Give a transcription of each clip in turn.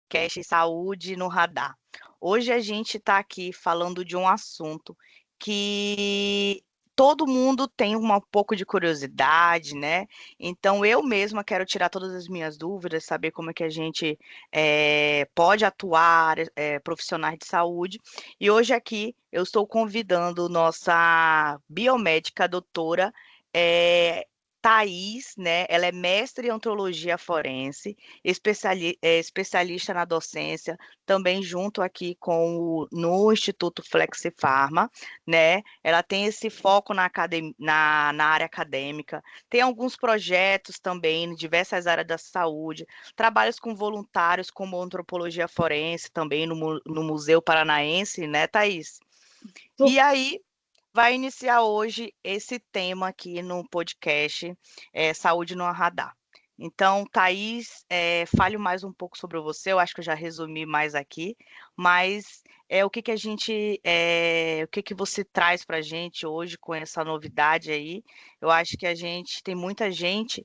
podcast Saúde no Radar. Hoje a gente está aqui falando de um assunto que todo mundo tem um pouco de curiosidade, né? Então eu mesma quero tirar todas as minhas dúvidas, saber como é que a gente pode atuar, profissionais de saúde. E hoje aqui eu estou convidando nossa biomédica, doutora Thaís, né? Ela é mestre em odontologia forense, especialista na docência, também junto aqui no Instituto Flexifarma, né? Ela tem esse foco na área acadêmica, tem alguns projetos também em diversas áreas da saúde, trabalhos com voluntários como antropologia forense, também no Museu Paranaense, né, Thaís? E aí, vai iniciar hoje esse tema aqui no podcast Saúde no Radar. Então, Thaís, fale mais um pouco sobre você. Eu acho que eu já resumi mais aqui, mas o que que a gente, o que que você traz para a gente hoje com essa novidade aí? Eu acho que a gente tem muita gente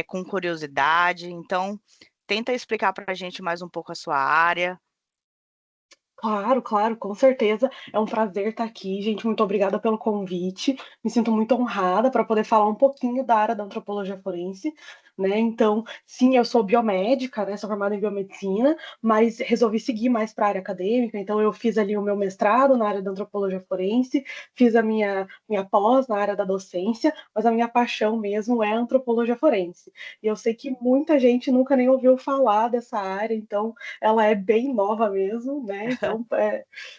com curiosidade. Então, tenta explicar para a gente mais um pouco a sua área. Claro, claro, com certeza. É um prazer estar aqui, gente. Muito obrigada pelo convite. Me sinto muito honrada para poder falar um pouquinho da área da antropologia forense, né? Então, sim, eu sou biomédica, né? Sou formada em biomedicina, mas resolvi seguir mais para a área acadêmica. Então, eu fiz ali o meu mestrado na área da antropologia forense, fiz a minha pós na área da docência, mas a minha paixão mesmo é a antropologia forense. E eu sei que muita gente nunca nem ouviu falar dessa área, então ela é bem nova mesmo, né? Então,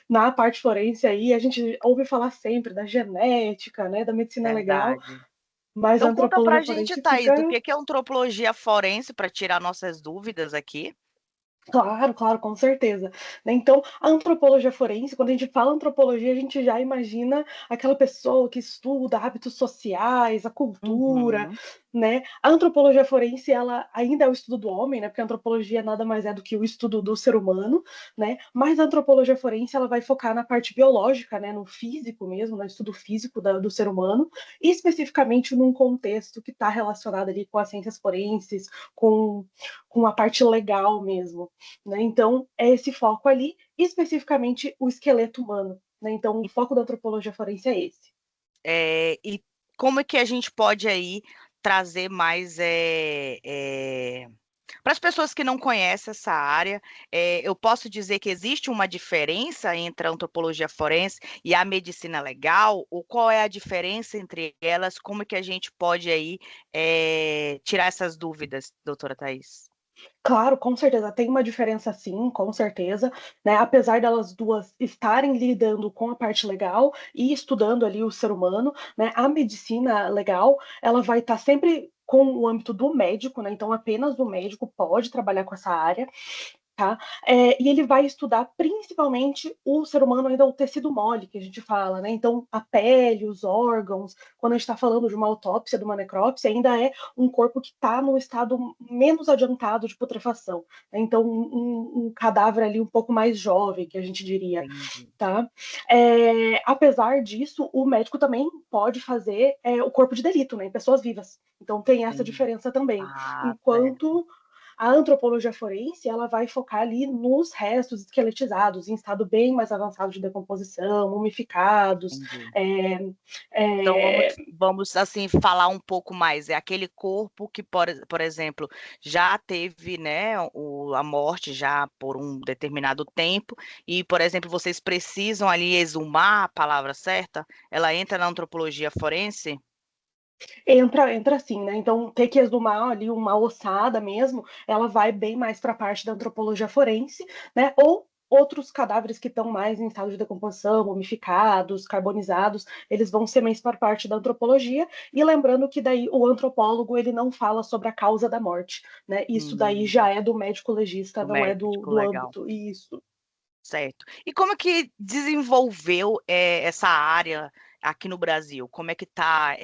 na parte forense aí, a gente ouve falar sempre da genética, né? Da medicina legal, Verdade. mas a Então, conta para antropologia a gente, forense Thaís, fica. do que é antropologia forense, para tirar nossas dúvidas aqui. Claro, claro, com certeza. Né? Então, a antropologia forense, quando a gente fala antropologia, a gente já imagina aquela pessoa que estuda hábitos sociais, a cultura, Uhum. né? A antropologia forense, ela ainda é o estudo do homem, né? Porque a antropologia nada mais é do que o estudo do ser humano, né? Mas a antropologia forense, ela vai focar na parte biológica, né? No físico mesmo, no estudo físico do ser humano, e especificamente num contexto que está relacionado ali com as ciências forenses, com a parte legal mesmo. Né? Então, é esse foco ali, especificamente o esqueleto humano. Né? Então, o foco da antropologia forense é esse. E como é que a gente pode aí trazer mais para as pessoas que não conhecem essa área, eu posso dizer que existe uma diferença entre a antropologia forense e a medicina legal? Ou qual é a diferença entre elas? Como é que a gente pode aí tirar essas dúvidas, doutora Thaís? Claro, com certeza, tem uma diferença sim, com certeza, né? Apesar delas duas estarem lidando com a parte legal e estudando ali o ser humano, né? A medicina legal, ela vai estar sempre com o âmbito do médico, né? Então, apenas o médico pode trabalhar com essa área. Tá? E ele vai estudar principalmente o ser humano, ainda o tecido mole, que a gente fala, né? Então, a pele, os órgãos, quando a gente está falando de uma autópsia, de uma necrópsia, ainda é um corpo que está no estado menos adiantado de putrefação. Né? Então, um cadáver ali um pouco mais jovem, que a gente diria. Entendi. Tá? Apesar disso, o médico também pode fazer o corpo de delito, né? Em pessoas vivas. Então, tem essa Entendi. diferença também. Ah, certo. Enquanto a antropologia forense, ela vai focar ali nos restos esqueletizados, em estado bem mais avançado de decomposição, mumificados. Entendi. É, Então vamos, é, vamos assim falar um pouco mais. É aquele corpo que, por exemplo, já teve, né, a morte já por um determinado tempo e, por exemplo, vocês precisam ali exumar a palavra certa? Ela entra na antropologia forense? entra assim, né? Então, ter que exumar ali uma ossada mesmo, ela vai bem mais para a parte da antropologia forense, né? Ou outros cadáveres que estão mais em estado de decomposição, mumificados, carbonizados, eles vão ser mais para parte da antropologia. E lembrando que daí o antropólogo ele não fala sobre a causa da morte, né? Isso daí Hum, já é do médico legista, do não é médico, do legal. âmbito. Isso. Certo. E como é que desenvolveu essa área aqui no Brasil? Como é que tá,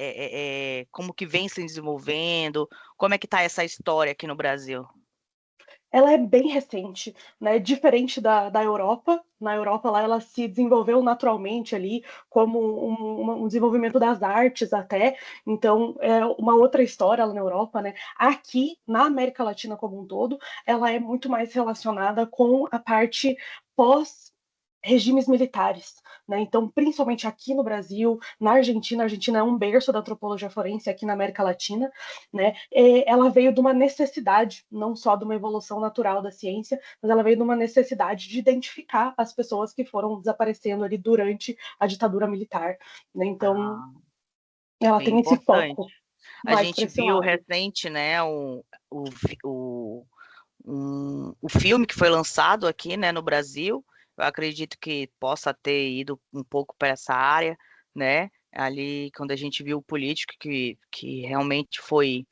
como que vem se desenvolvendo? Como é que tá essa história aqui no Brasil? ela é bem recente, né? Diferente da Europa. Na Europa, lá, ela se desenvolveu naturalmente ali, como um desenvolvimento das artes até. Então, é uma outra história lá na Europa, né? Aqui, na América Latina como um todo, ela é muito mais relacionada com a parte pós regimes militares, né? Então, principalmente aqui no Brasil, na Argentina, a Argentina é um berço da antropologia forense aqui na América Latina, né? Ela veio de uma necessidade, não só de uma evolução natural da ciência, mas ela veio de uma necessidade de identificar as pessoas que foram desaparecendo ali durante a ditadura militar, né? Então, Ah, ela bem tem esse importante. foco A mais para gente esse viu lado. recente, né, o filme que foi lançado aqui, né, no Brasil. Eu acredito que possa ter ido um pouco para essa área, né? Ali, quando a gente viu o político que realmente foi.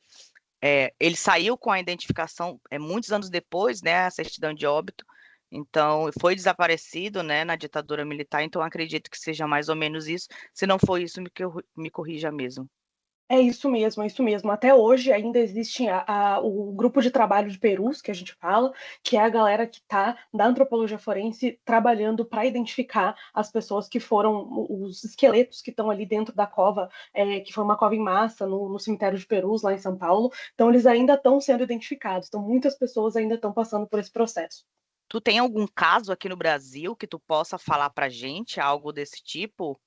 Ele saiu com a identificação muitos anos depois, né? A certidão de óbito. Então, foi desaparecido, né, na ditadura militar. Então, acredito que seja mais ou menos isso. Se não for isso, me corrija mesmo. É isso mesmo, é isso mesmo. Até hoje ainda existe o grupo de trabalho de Perus, que a gente fala, que é a galera que está da antropologia forense trabalhando para identificar as pessoas que foram, os esqueletos que estão ali dentro da cova, que foi uma cova em massa no cemitério de Perus, lá em São Paulo. Então eles ainda estão sendo identificados. Então muitas pessoas ainda estão passando por esse processo. Tu tem algum caso aqui no Brasil que tu possa falar pra gente, algo desse tipo?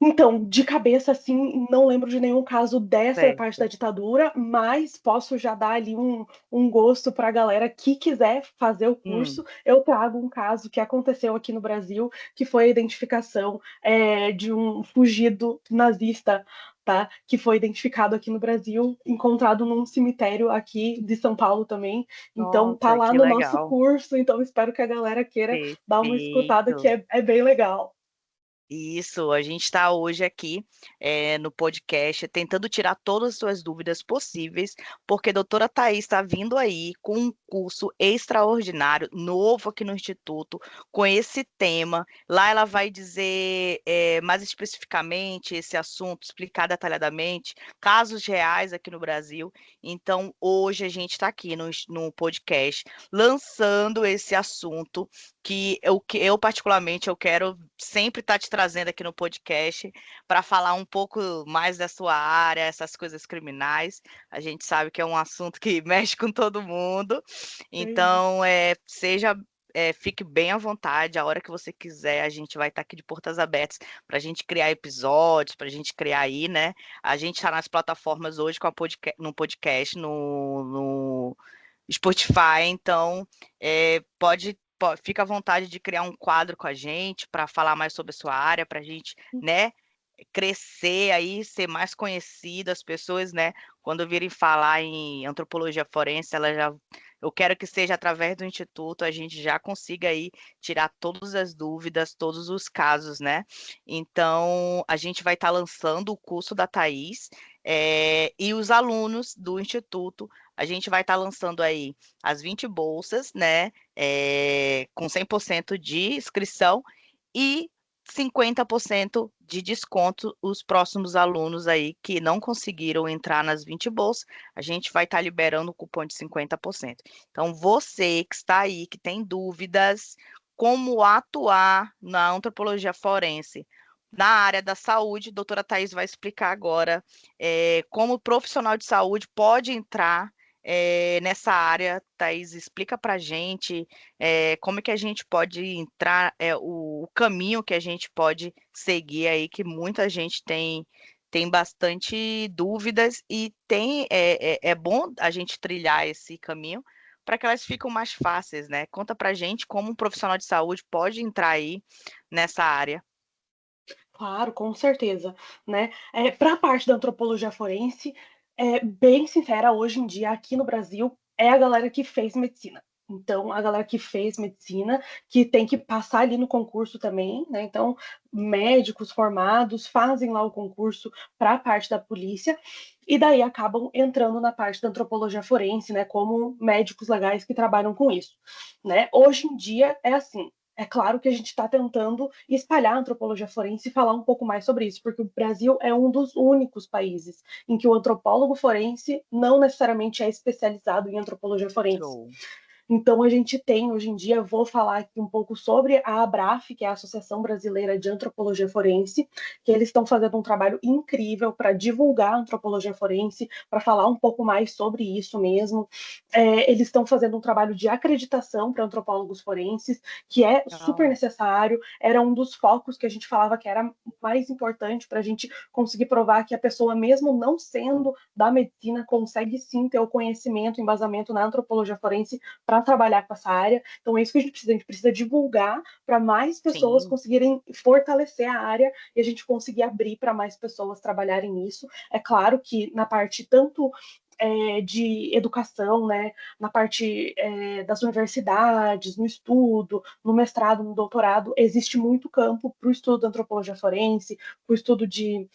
Então, de cabeça, assim, não lembro de nenhum caso dessa parte da Certo. ditadura, mas posso já dar ali um gosto para a galera que quiser fazer o Hum. curso. Eu trago um caso que aconteceu aqui no Brasil, que foi a identificação de um fugido nazista, tá? Que foi identificado aqui no Brasil, encontrado num cemitério aqui de São Paulo também. Então, tá Nossa, lá que no nosso legal. curso, então espero que a galera queira dar uma escutada, que Perfeito. é bem legal. Isso, a gente está hoje aqui no podcast tentando tirar todas as suas dúvidas possíveis, porque a doutora Thais está vindo aí com um curso extraordinário, novo aqui no Instituto, com esse tema. Lá ela vai dizer mais especificamente esse assunto, explicar detalhadamente, casos reais aqui no Brasil. Então, hoje a gente está aqui no podcast lançando esse assunto que eu particularmente eu quero sempre estar te trazendo aqui no podcast para falar um pouco mais da sua área, essas coisas criminais. A gente sabe que é um assunto que mexe com todo mundo. Sim. Então, fique bem à vontade, a hora que você quiser, a gente vai estar aqui de portas abertas para a gente criar episódios, para a gente criar aí, né? A gente está nas plataformas hoje com no podcast, no Spotify, então fica à vontade de criar um quadro com a gente para falar mais sobre a sua área, para a gente, né, crescer aí, ser mais conhecido, as pessoas, né, quando virem falar em antropologia forense, eu quero que seja através do instituto, a gente já consiga aí tirar todas as dúvidas, todos os casos, né? Então, a gente vai estar lançando o curso da Thais, e os alunos do instituto, a gente vai estar lançando aí as 20 bolsas, né? Com 100% de inscrição e 50% de desconto os próximos alunos aí que não conseguiram entrar nas 20 bolsas, a gente vai estar liberando o cupom de 50%. Então, você que está aí, que tem dúvidas como atuar na antropologia forense, na área da saúde, a doutora Thais vai explicar agora como o profissional de saúde pode entrar nessa área. Thais, explica para a gente como é que a gente pode entrar, o caminho que a gente pode seguir aí, que muita gente tem bastante dúvidas e é bom a gente trilhar esse caminho para que elas ficam mais fáceis, né? Conta para a gente como um profissional de saúde pode entrar aí nessa área. Claro, com certeza, né? Para a parte da antropologia forense, bem sincera, hoje em dia, aqui no Brasil, é a galera que fez medicina. Então, a galera que fez medicina, que tem que passar ali no concurso também, né? Então, médicos formados fazem lá o concurso para a parte da polícia, e daí acabam entrando na parte da antropologia forense, né? Como médicos legais que trabalham com isso, né? Hoje em dia é assim. é claro que a gente está tentando espalhar a antropologia forense e falar um pouco mais sobre isso, porque o Brasil é um dos únicos países em que o antropólogo forense não necessariamente é especializado em antropologia forense. Show. Então, a gente tem, hoje em dia, vou falar aqui um pouco sobre a ABRAF, que é a Associação Brasileira de Antropologia Forense, que eles estão fazendo um trabalho incrível para divulgar a antropologia forense, para falar um pouco mais sobre isso mesmo. Eles estão fazendo um trabalho de acreditação para antropólogos forenses, que é super Legal. necessário, era um dos focos que a gente falava que era mais importante para a gente conseguir provar que a pessoa, mesmo não sendo da medicina, consegue sim ter o conhecimento, embasamento na antropologia forense para trabalhar com essa área. Então é isso que a gente precisa divulgar para mais pessoas Sim, conseguirem fortalecer a área e a gente conseguir abrir para mais pessoas trabalharem nisso. É claro que na parte tanto de educação, né, na parte das universidades, no estudo, no mestrado, no doutorado, existe muito campo para o estudo da antropologia forense, para o estudo de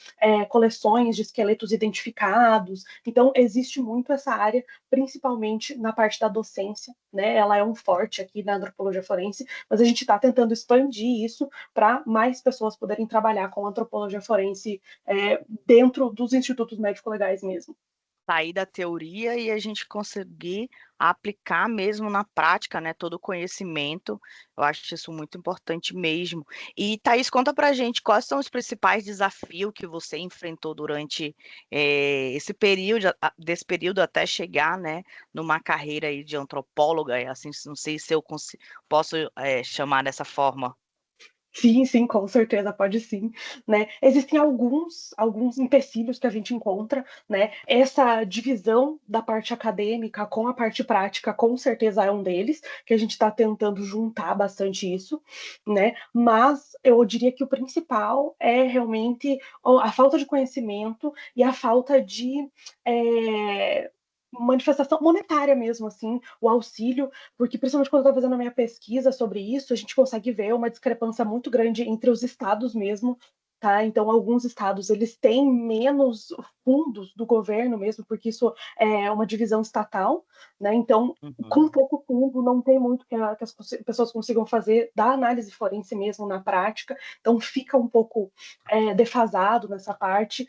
coleções de esqueletos identificados. Então, existe muito essa área, principalmente na parte da docência, né? Ela é um forte aqui na antropologia forense, mas a gente está tentando expandir isso para mais pessoas poderem trabalhar com antropologia forense dentro dos institutos médico-legais mesmo. sair da teoria e a gente conseguir aplicar mesmo na prática, né, todo o conhecimento. Eu acho isso muito importante mesmo. E, Thaís, conta pra gente quais são os principais desafios que você enfrentou durante esse período, desse período até chegar, né, numa carreira aí de antropóloga, assim, não sei se eu posso chamar dessa forma. Sim, sim, com certeza, pode sim, né? Existem alguns empecilhos que a gente encontra, né? Essa divisão da parte acadêmica com a parte prática, com certeza é um deles, que a gente está tentando juntar bastante isso, né? Mas eu diria que o principal é realmente a falta de conhecimento e a falta de manifestação monetária mesmo, assim, o auxílio, porque principalmente quando eu estava fazendo a minha pesquisa sobre isso, a gente consegue ver uma discrepância muito grande entre os estados mesmo, tá? Então, alguns estados, eles têm menos fundos do governo mesmo, porque isso é uma divisão estatal, né? Então, com Uhum. pouco fundo, não tem muito que as pessoas consigam fazer da análise forense mesmo na prática, então fica um pouco defasado nessa parte,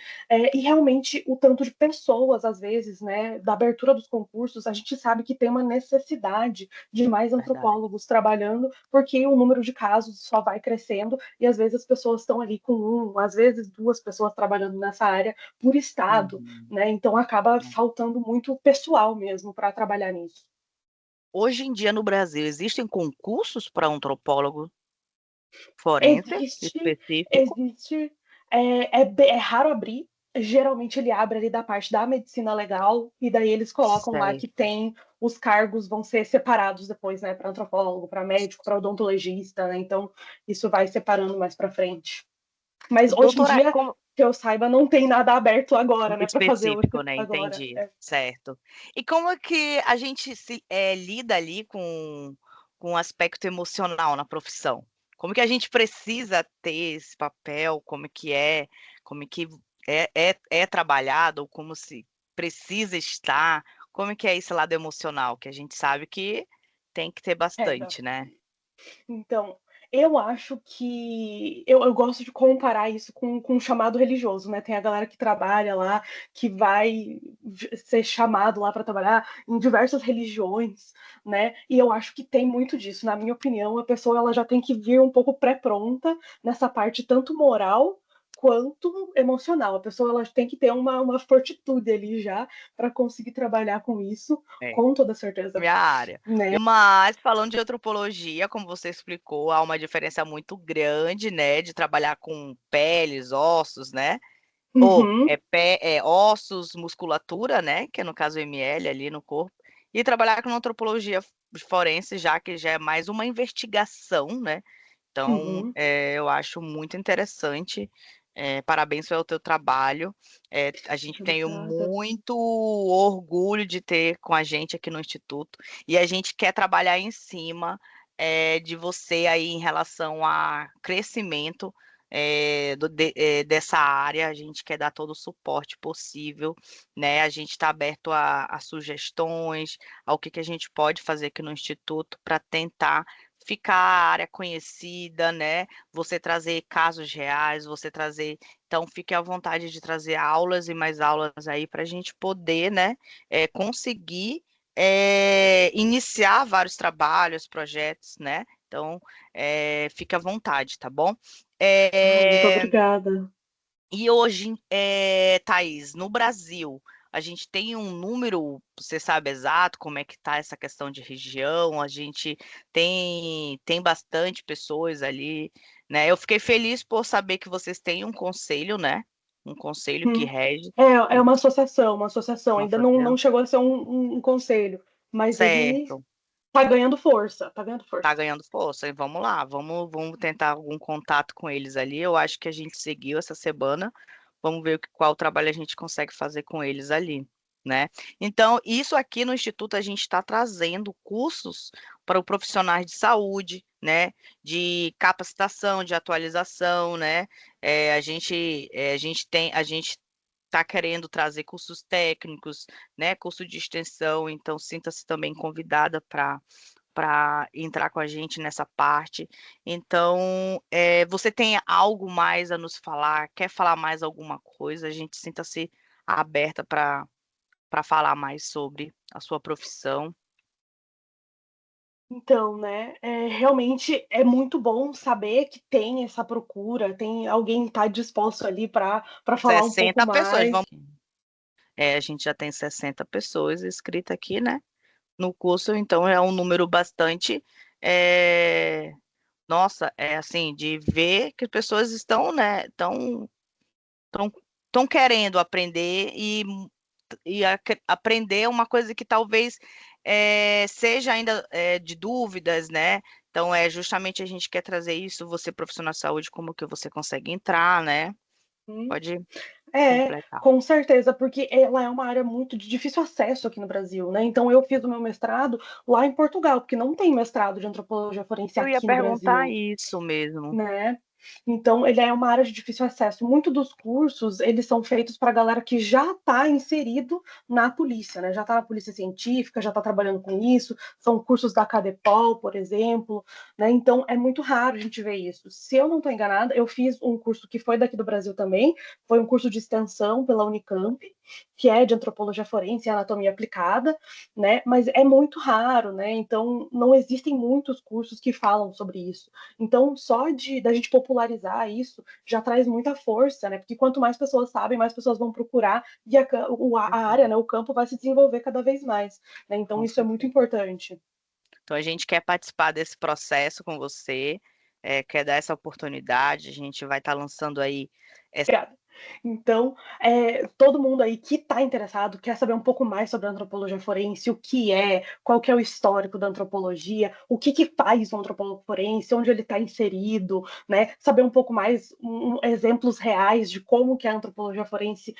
e realmente o tanto de pessoas, às vezes, né, da abertura dos concursos, a gente sabe que tem uma necessidade de mais Verdade. antropólogos trabalhando, porque o número de casos só vai crescendo e às vezes as pessoas estão ali com às vezes duas pessoas trabalhando nessa área por estado, Uhum. né? Então acaba faltando muito pessoal mesmo para trabalhar nisso. Hoje em dia no Brasil existem concursos para antropólogo forense Existe, específico? existe, é raro abrir. Geralmente ele abre ali da parte da medicina legal, e daí eles colocam lá que Certo. tem os cargos vão ser separados depois, né, para antropólogo, para médico, para odontologista, né? Então isso vai separando mais para frente. Mas hoje em Doutora, dia, como que eu saiba, não tem nada aberto agora, né, para fazer o específico, né? agora. Entendi. Certo. E como é que a gente lida ali com o aspecto emocional na profissão? Como que a gente precisa ter esse papel? Como é que é trabalhado? Ou como se precisa estar? Como é que é esse lado emocional? Que a gente sabe que tem que ter É, bastante, né? então, eu acho que eu gosto de comparar isso com um chamado religioso, né? Tem a galera que trabalha lá, que vai ser chamado lá para trabalhar em diversas religiões, né? E eu acho que tem muito disso. Na minha opinião, a pessoa ela já tem que vir um pouco pré-pronta nessa parte tanto moral quanto emocional. A pessoa ela tem que ter uma fortitude ali já para conseguir trabalhar com isso, É. com toda certeza, Minha área. né? Mas, falando de antropologia, como você explicou, há uma diferença muito grande, né, de trabalhar com peles, ossos, né, ou Uhum, ossos, musculatura, né, que é no caso o ML ali no corpo, e trabalhar com antropologia forense, já que já é mais uma investigação, né, então, uhum. eu acho muito interessante. Parabéns pelo teu trabalho. A gente tem Obrigada. muito orgulho de ter com a gente aqui no Instituto e a gente quer trabalhar em cima de você aí em relação a crescimento dessa área. A gente quer dar todo o suporte possível, né? A gente está aberto a sugestões, ao que a gente pode fazer aqui no Instituto para tentar ficar a área conhecida, né? Você trazer casos reais, você trazer. Então, fique à vontade de trazer aulas e mais aulas aí para a gente poder, né, conseguir iniciar vários trabalhos, projetos, né? Então, fique à vontade, tá bom? Ai, muito É, obrigada. e hoje, Thaís, no Brasil, a gente tem um número, você sabe exato como é que está essa questão de região, a gente tem bastante pessoas ali, né? Eu fiquei feliz por saber que vocês têm um conselho, né? Um conselho que Hum. rege, É e- uma associação, uma associação. uma Ainda não associação. chegou a ser um conselho, mas ele Certo, tá ganhando força, tá ganhando tá força. ganhando força, e vamos lá, vamos tentar algum contato com eles ali. Eu acho que a gente seguiu essa semana. Vamos ver qual trabalho a gente consegue fazer com eles ali, né? Então, isso aqui no Instituto a gente está trazendo cursos para os profissionais de saúde, né? De capacitação, de atualização, né? A gente está querendo trazer cursos técnicos, né? Curso de extensão, então sinta-se também convidada para entrar com a gente nessa parte. Então, você tem algo mais a nos falar? Quer falar mais alguma coisa? A gente sinta-se aberta para falar mais sobre a sua profissão. Então, né, realmente é muito bom saber que tem essa procura, tem alguém que tá disposto ali para falar um pouco 60 pessoas, mais. vamos. A gente já tem 60 pessoas inscritas aqui, né? No curso, então é um número bastante. é, Nossa, é assim, de ver que as pessoas estão, né? Estão querendo aprender aprender é uma coisa que talvez seja ainda de dúvidas, né? Então, justamente a gente quer trazer isso, você profissional de saúde, como que você consegue entrar, né? Hum. Pode É, completar. com certeza, porque ela é uma área muito de difícil acesso aqui no Brasil, né? Então eu fiz o meu mestrado lá em Portugal, porque não tem mestrado de antropologia forense Eu ia aqui no perguntar Brasil, isso mesmo. né? Então, ele é uma área de difícil acesso. Muito dos cursos, eles são feitos para a galera que já está inserido na polícia, né? Já está na polícia científica, já está trabalhando com isso. São cursos da Cadepol, por exemplo, né? Então, é muito raro a gente ver isso. Se eu não estou enganada, eu fiz um curso que foi daqui do Brasil também, foi um curso de extensão pela Unicamp, que é de antropologia forense e anatomia aplicada, né? Mas é muito raro, né? Então, não existem muitos cursos que falam sobre isso. Então, só da gente popularizar isso já traz muita força, né? Porque quanto mais pessoas sabem, mais pessoas vão procurar e a área, né, o campo vai se desenvolver cada vez mais, né? Então, Com isso é muito certeza. importante. Então, a gente quer participar desse processo com você, quer dar essa oportunidade, a gente vai estar lançando aí. Obrigada. Então, todo mundo aí que está interessado, quer saber um pouco mais sobre a antropologia forense, o que é, qual que é o histórico da antropologia, o que que faz o antropólogo forense, onde ele está inserido, né? Saber um pouco mais, exemplos reais de como que a antropologia forense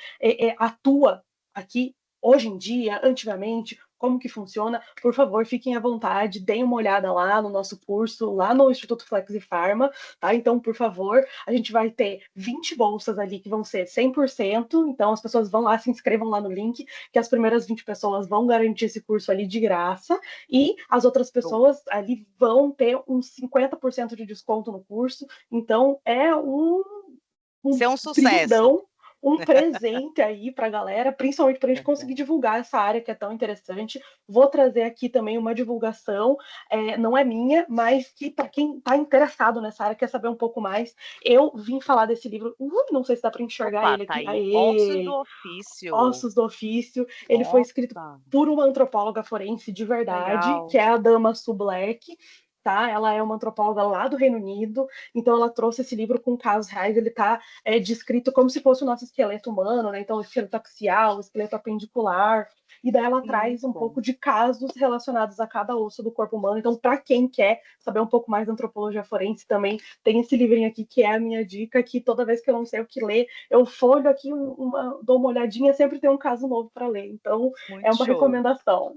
atua aqui hoje em dia, antigamente, como que funciona, por favor, fiquem à vontade, deem uma olhada lá no nosso curso, lá no Instituto Flex e Pharma, tá? Então, por favor, a gente vai ter 20 bolsas ali que vão ser 100%, então as pessoas vão lá, se inscrevam lá no link, que as primeiras 20 pessoas vão garantir esse curso ali de graça, e as outras pessoas ali vão ter uns 50% de desconto no curso, então é um Ser um sucesso. brindão, um presente aí para a galera, principalmente para a gente conseguir Verdade. divulgar essa área que é tão interessante. Vou trazer aqui também uma divulgação, não é minha, mas que para quem está interessado nessa área, quer saber um pouco mais, eu vim falar desse livro, não sei se dá para enxergar Opa, ele tá aqui, aí. Ossos do aê, ofício. Ossos do Ofício, ele foi escrito Nossa, por uma antropóloga forense de verdade, legal. que é a Dama Sublek, tá? Ela é uma antropóloga lá do Reino Unido, então ela trouxe esse livro com casos reais, ele está descrito como se fosse o nosso esqueleto humano, né? Então, o esqueleto axial, o esqueleto apendicular, e daí ela traz Muito um bom. pouco de casos relacionados a cada osso do corpo humano. Então, para quem quer saber um pouco mais da antropologia forense, também tem esse livrinho aqui que é a minha dica, que toda vez que eu não sei o que ler, eu folho aqui, dou uma olhadinha, sempre tem um caso novo para ler. Então, é Muito uma show. recomendação.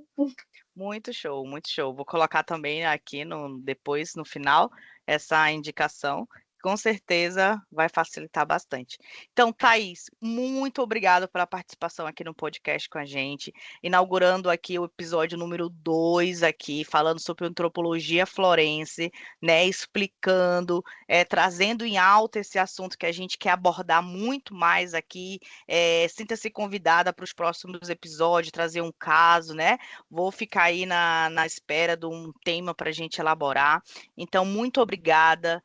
Muito show, muito show. Vou colocar também aqui depois, no final, essa indicação. com certeza vai facilitar bastante. Então, Thaís, muito obrigada pela participação aqui no podcast com a gente, inaugurando aqui o episódio número 2 aqui, falando sobre antropologia florense, né, explicando, trazendo em alta esse assunto que a gente quer abordar muito mais aqui. Sinta-se convidada para os próximos episódios, trazer um caso, né? Vou ficar aí na espera de um tema para a gente elaborar. Então, muito obrigada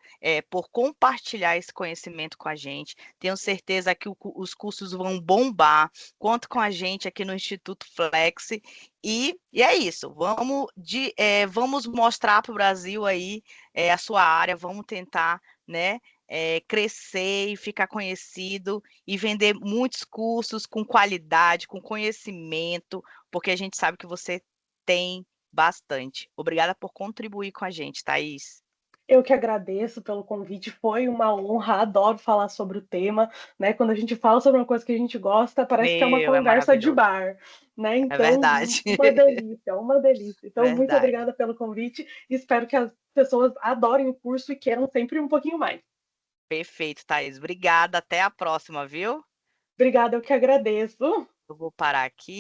por compartilhar esse conhecimento com a gente. Tenho certeza que os cursos vão bombar. Conta com a gente aqui no Instituto Flex. E é isso. Vamos mostrar para o Brasil aí a sua área. Vamos tentar, né, crescer e ficar conhecido e vender muitos cursos com qualidade, com conhecimento, porque a gente sabe que você tem bastante. Obrigada por contribuir com a gente, Thaís. Eu que agradeço pelo convite, foi uma honra, adoro falar sobre o tema, né? Quando a gente fala sobre uma coisa que a gente gosta, parece que é uma Meu, é conversa de maravilhoso. bar, né? É Então, verdade. uma delícia, uma delícia. Então, muito Verdade. obrigada pelo convite e espero que as pessoas adorem o curso e queiram sempre um pouquinho mais. Perfeito, Thaís. Obrigada. Até a próxima, viu? Obrigada, eu que agradeço. Eu vou parar aqui.